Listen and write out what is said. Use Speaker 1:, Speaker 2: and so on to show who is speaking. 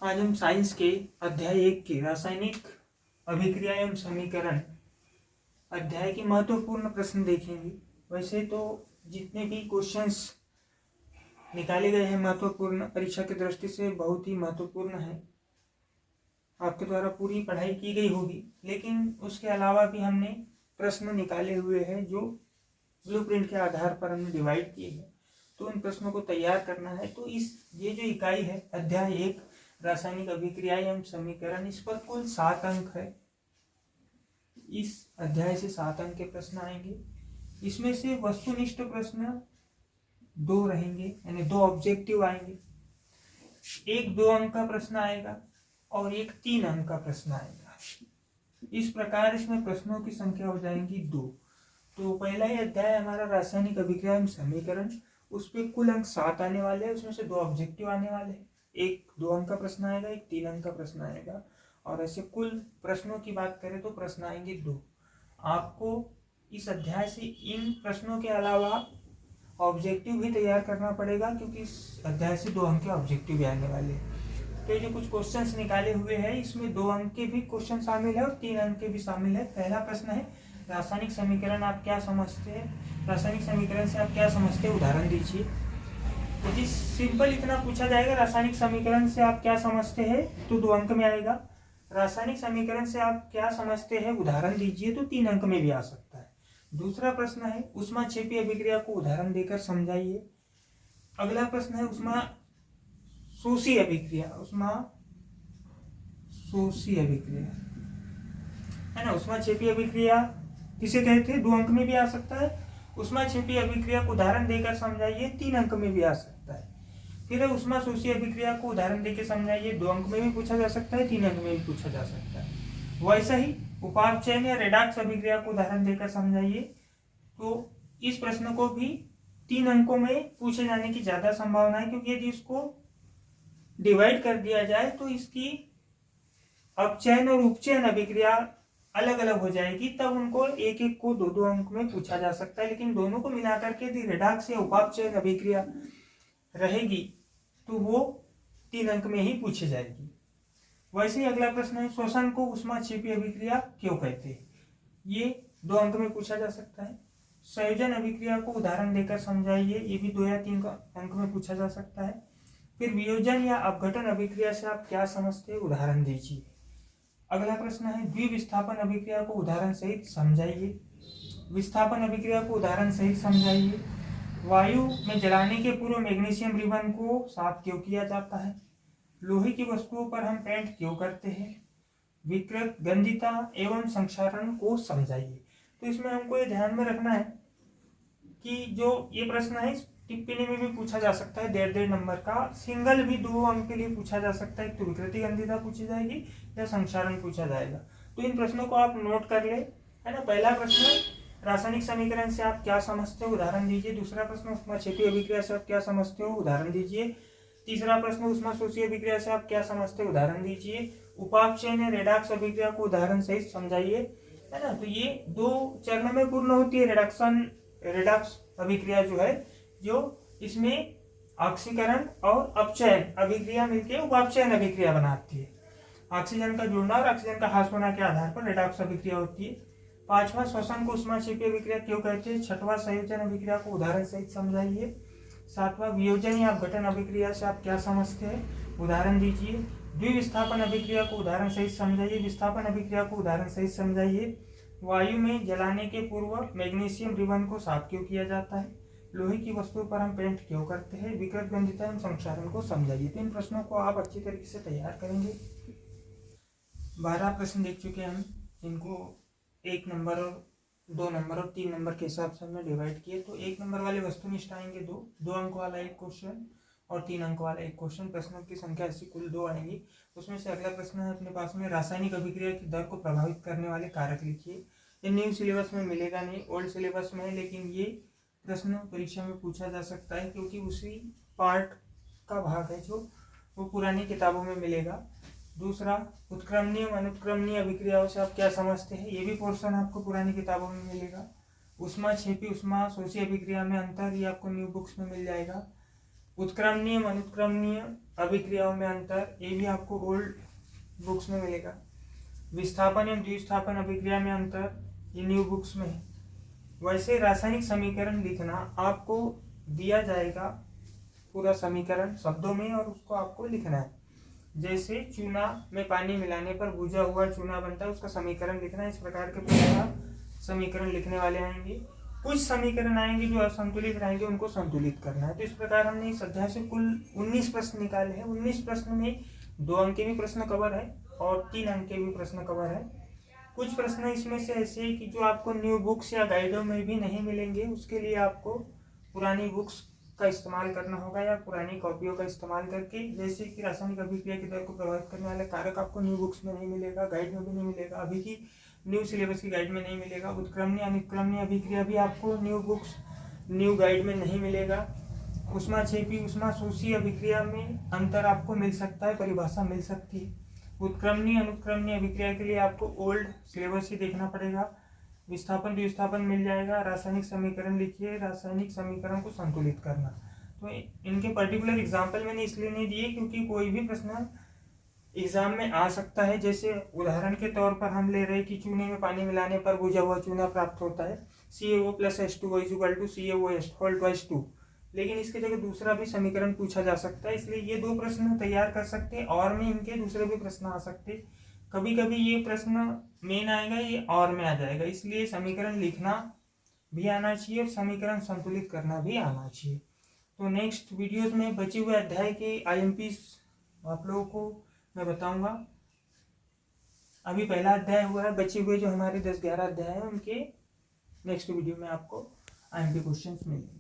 Speaker 1: आज हम साइंस के अध्याय 1 के रासायनिक अभिक्रिया एवं समीकरण अध्याय के महत्वपूर्ण प्रश्न देखेंगे। वैसे तो जितने भी क्वेश्चंस निकाले गए हैं महत्वपूर्ण, परीक्षा की दृष्टि से बहुत ही महत्वपूर्ण है, आपके द्वारा पूरी पढ़ाई की गई होगी, लेकिन उसके अलावा भी हमने प्रश्न निकाले हुए हैं जो ब्लूप्रिंट के आधार पर हमने डिवाइड किए हैं। तो उन प्रश्नों को तैयार करना है। तो ये जो इकाई है अध्याय 1 रासायनिक अभिक्रिया एवं समीकरण, इस पर कुल 7 अंक है। इस अध्याय से 7 अंक के प्रश्न आएंगे। इसमें से वस्तुनिष्ठ प्रश्न 2 रहेंगे, यानी 2 ऑब्जेक्टिव आएंगे। एक 2 अंक का प्रश्न आएगा और एक 3 अंक का प्रश्न आएगा। इस प्रकार इसमें प्रश्नों की संख्या हो जाएंगी 2। तो पहला ही अध्याय हमारा रासायनिक अभिक्रिया एवं समीकरण, उस पर कुल अंक 7 आने वाले हैं। उसमें से 2 ऑब्जेक्टिव आने वाले हैं, एक 2 अंक का प्रश्न आएगा, एक 3 अंक का प्रश्न आएगा। और ऐसे कुल प्रश्नों की बात करें तो प्रश्न आएंगे 2। आपको इस अध्याय से इन प्रश्नों के अलावा ऑब्जेक्टिव भी तैयार करना पड़ेगा, क्योंकि इस अध्याय से 2 अंक के ऑब्जेक्टिव भी आने वाले हैं। तो ये जो कुछ क्वेश्चंस निकाले हुए हैं, इसमें 2 अंक के भी क्वेश्चन शामिल है और 3 अंक के भी शामिल है। पहला प्रश्न है, रासायनिक समीकरण आप क्या समझते हैं? रासायनिक समीकरण से आप क्या समझते हैं, उदाहरण दीजिए। यदि सिंपल इतना पूछा जाएगा रासायनिक समीकरण से आप क्या समझते हैं, तो 2 अंक में आएगा। रासायनिक समीकरण से आप क्या समझते हैं, उदाहरण दीजिए, तो 3 अंक में भी आ सकता है। दूसरा प्रश्न है, ऊष्माक्षेपी अभिक्रिया को उदाहरण देकर समझाइए। अगला प्रश्न है, ऊष्माशोषी अभिक्रिया, ऊष्माशोषी अभिक्रिया है ना। ऊष्माक्षेपी अभिक्रिया किसे कहते हैं, 2 अंक में भी आ सकता है। ऊष्माक्षेपी अभिक्रिया को उदाहरण देकर समझाइए, 3 अंक में भी आ सकता है। फिर ऊष्माशोषी अभिक्रिया को उदाहरण देकर समझाइए, 2 अंक में भी पूछा जा सकता है, 3 अंक में भी पूछा जा सकता है। वैसा ही उपापचयन या रेडॉक्स अभिक्रिया को उदाहरण देकर समझाइए। तो इस प्रश्न को भी 3 अंकों में पूछे जाने की ज्यादा संभावना है, क्योंकि यदि इसको डिवाइड कर दिया जाए तो इसकी अपचयन और उपचयन अभिक्रिया अलग अलग हो जाएगी, तब उनको एक एक को 2-2 अंक में पूछा जा सकता है। लेकिन दोनों को मिलाकर के यदि रेडॉक्स या उपापचयन अभिक्रिया रहेगी तो वो 3 अंक में ही पूछी जाएगी। वैसे ही अगला प्रश्न है, श्वसन को ऊष्माक्षेपी अभिक्रिया क्यों कहते हैं? ये 2 अंक में पूछा जा सकता है। संयोजन अभिक्रिया को उदाहरण देकर समझाइए, ये भी 2 या 3 अंक में पूछा जा सकता है। फिर वियोजन या अपघटन अभिक्रिया से आप क्या समझते हैं, उदाहरण दीजिए। अगला प्रश्न है, द्विविस्थापन अभिक्रिया को उदाहरण सहित समझाइए। विस्थापन अभिक्रिया को उदाहरण सहित समझाइए। वायु में जलाने के पूर्व मैग्नीशियम रिबन को साफ क्यों किया जाता है? लोहे की वस्तुओं पर हम पेंट क्यों करते हैं? विकृत, गंधिता एवं संक्षारण को समझाइए। तो इसमें हमको ये ध्यान में रखना है कि जो ये प्रश्न है टिप्पणी में भी पूछा जा सकता है, 1.5 नंबर का। सिंगल भी 2 अंक के लिए पूछा जा सकता है, तो विकृति गंधिता पूछी जाएगी या संक्षारण पूछा जाएगा। तो इन प्रश्नों को आप नोट कर ले, है ना। पहला प्रश्न, रासायनिक समीकरण से आप क्या समझते हो, उदाहरण दीजिए। दूसरा प्रश्न, ऊष्माक्षेपी अभिक्रिया से आप क्या समझते हो, उदाहरण दीजिए। तीसरा प्रश्न, ऊष्माशोषी अभिक्रिया से आप क्या समझते हो, उदाहरण दीजिए। उपापचयन या रेडॉक्स अभिक्रिया को उदाहरण सहित समझाइए, है ना। तो ये 2 चरणों में पूर्ण होती है रेडॉक्स अभिक्रिया जो है, जो इसमें ऑक्सीकरण और अपचयन अभिक्रिया मिलकर उपापचयन अभिक्रिया बनाती है। ऑक्सीजन का जुड़ना और ऑक्सीजन का ह्रास होने के आधार पर रेडॉक्स अभिक्रिया होती है। 5वां, श्वसन को ऊष्माक्षेपी अभिक्रिया क्यों कहते हैं? 6वां, संयोजन अभिक्रिया को उदाहरण सहित समझाइए। 7वां, वियोजन या अपघटन अभिक्रिया से आप क्या समझते हैं, उदाहरण दीजिए। द्विविस्थापन अभिक्रिया को उदाहरण सहित समझाइए। विस्थापन अभिक्रिया को उदाहरण सहित समझाइए। वायु में जलाने के पूर्व मैग्नीशियम रिबन को साफ क्यों किया जाता है? लोहे की वस्तुओं पर हम पेंट क्यों करते हैं? विकृत, गंधिता एवं संक्षारण को समझाइए। तो इन प्रश्नों को आप अच्छी तरीके से तैयार करेंगे। 12 प्रश्न देख चुके हैं हम, जिनको 1 नंबर और 2 नंबर और 3 नंबर के हिसाब से हमने डिवाइड किए। तो 1 नंबर वाले वस्तुनिष्ठ आएंगे 2 अंक वाला एक क्वेश्चन और 3 अंक वाला एक क्वेश्चन। प्रश्नों की संख्या ऐसी कुल 2 आएंगी। उसमें से अगला प्रश्न है अपने पास में, रासायनिक अभिक्रिया की दर को प्रभावित करने वाले कारक लिखिए। ये न्यू सिलेबस में मिलेगा नहीं, ओल्ड सिलेबस में है, लेकिन ये प्रश्न परीक्षा में पूछा जा सकता है, क्योंकि उसी पार्ट का भाग है जो वो पुरानी किताबों में मिलेगा। दूसरा, उत्क्रमणीय अनुत्क्रमणीय अभिक्रियाओं से आप क्या समझते हैं? ये भी पोर्शन आपको पुरानी किताबों में मिलेगा। ऊष्माक्षेपी ऊष्माशोषी अभिक्रिया में अंतर, ये आपको न्यू बुक्स में मिल जाएगा। उत्क्रमणीय अनुत्क्रमणीय अभिक्रियाओं में अंतर, ये भी आपको ओल्ड बुक्स में मिलेगा। विस्थापन एवं द्विस्थापन अभिक्रिया में अंतर, ये न्यू बुक्स में है। वैसे रासायनिक समीकरण लिखना आपको दिया जाएगा पूरा समीकरण शब्दों में और उसको आपको लिखना है। जैसे चूना में पानी मिलाने पर भुजा हुआ चूना बनता है, उसका समीकरण लिखना है। इस प्रकार के प्रकार समीकरण लिखने वाले आएंगे। कुछ समीकरण आएंगे जो असंतुलित रहेंगे, उनको संतुलित करना है। तो इस प्रकार हमने इस अध्याय से कुल 19 प्रश्न निकाले हैं। 19 प्रश्न में 2 अंक के भी प्रश्न कवर है और 3 अंक के भी प्रश्न कवर है। कुछ प्रश्न इसमें से ऐसे हैं कि जो आपको न्यू बुक्स या गाइडों में भी नहीं मिलेंगे, उसके लिए आपको पुरानी बुक्स का इस्तेमाल करना होगा या पुरानी कॉपियों का इस्तेमाल करके। जैसे कि रासायनिक अभिक्रिया की दर को प्रभावित करने वाले कारक आपको न्यू बुक्स में नहीं मिलेगा, गाइड में भी नहीं मिलेगा, अभी की न्यू सिलेबस की गाइड में नहीं मिलेगा। उत्क्रमणीय अनुत्क्रमणीय अभिक्रिया भी आपको न्यू बुक्स न्यू गाइड में नहीं मिलेगा। ऊष्माक्षेपी ऊष्माशोषी अभिक्रिया में अंतर आपको मिल सकता है, परिभाषा मिल सकती है। उत्क्रमणीय अनुत्क्रमणीय अभिक्रिया के लिए आपको ओल्ड सिलेबस ही देखना पड़ेगा। विस्थापन द्विस्थापन मिल जाएगा। रासायनिक समीकरण लिखिए, रासायनिक समीकरण को संतुलित करना। तो इनके पर्टिकुलर एग्जाम्पल मैंने इसलिए नहीं दिए क्योंकि कोई भी प्रश्न एग्जाम में आ सकता है। जैसे उदाहरण के तौर पर हम ले रहे कि चूने में पानी मिलाने पर भुजा हुआ चूना प्राप्त होता है, CaO + H2O = CaOH whole twice 2। लेकिन इसके जगह दूसरा भी समीकरण पूछा जा सकता है, इसलिए ये 2 प्रश्न तैयार कर सकते हैं और में इनके दूसरे भी प्रश्न आ सकते हैं। कभी कभी ये प्रश्न मेन आएगा, ये और में आ जाएगा, इसलिए समीकरण लिखना भी आना चाहिए और समीकरण संतुलित करना भी आना चाहिए। तो नेक्स्ट वीडियोज में बचे हुए अध्याय के IMPs आप लोगों को मैं बताऊंगा। अभी पहला अध्याय हुआ है, बचे हुए जो हमारे 10-11 अध्याय हैं उनके नेक्स्ट वीडियो में आपको IMP क्वेश्चंस मिलेंगे।